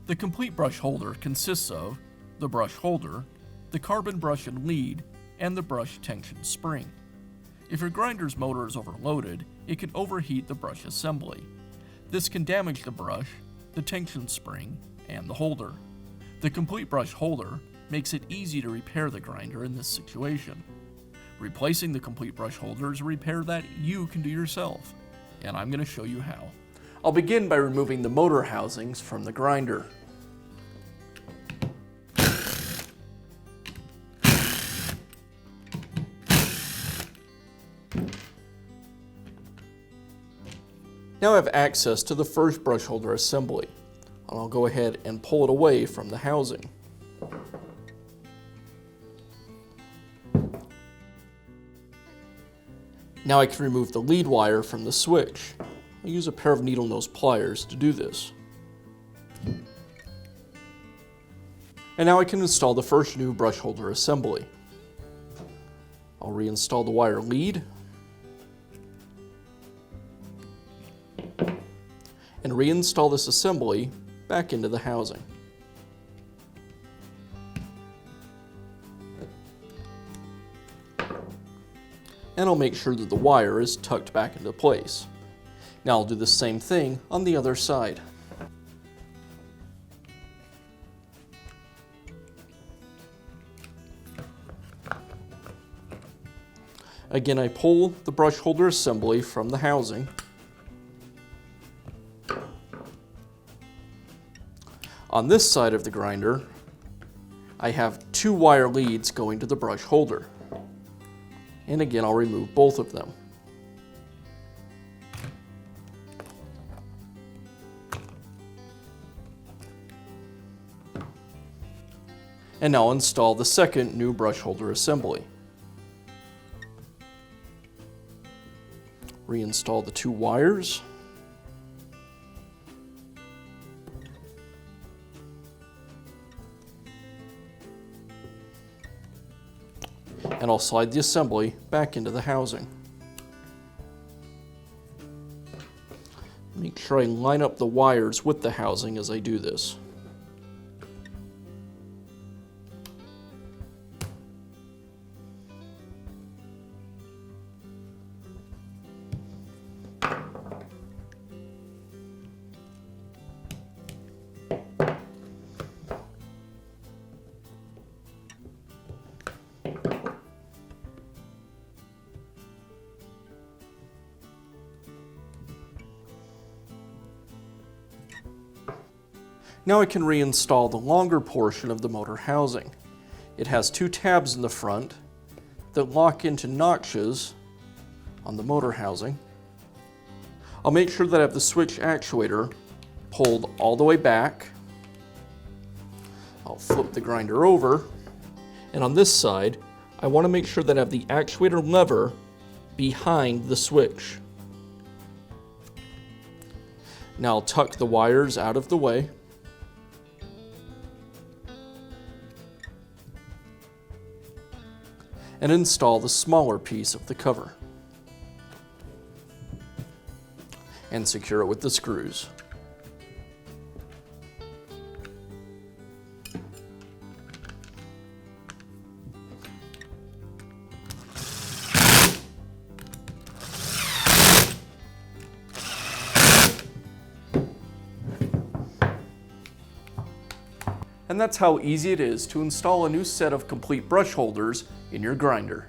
The complete brush holder consists of the brush holder, the carbon brush and lead, and the brush tension spring. If your grinder's motor is overloaded, it can overheat the brush assembly. This can damage the brush, the tension spring, and the holder. The complete brush holder makes it easy to repair the grinder in this situation. Replacing the complete brush holder is a repair that you can do yourself, and I'm going to show you how. I'll begin by removing the motor housings from the grinder. Now I have access to the first brush holder assembly, and I'll go ahead and pull it away from the housing. Now I can remove the lead wire from the switch. I'll use a pair of needle nose pliers to do this. And now I can install the first new brush holder assembly. I'll reinstall the wire lead and reinstall this assembly back into the housing. And I'll make sure that the wire is tucked back into place. Now I'll do the same thing on the other side. Again, I pull the brush holder assembly from the housing. On this side of the grinder, I have 2 wire leads going to the brush holder. And again, I'll remove both of them. And now install the second new brush holder assembly. Reinstall the 2 wires. And I'll slide the assembly back into the housing. Make sure I line up the wires with the housing as I do this. Now I can reinstall the longer portion of the motor housing. It has 2 tabs in the front that lock into notches on the motor housing. I'll make sure that I have the switch actuator pulled all the way back. I'll flip the grinder over, and on this side, I want to make sure that I have the actuator lever behind the switch. Now I'll tuck the wires out of the way. And install the smaller piece of the cover. And secure it with the screws. And that's how easy it is to install a new set of complete brush holders in your grinder.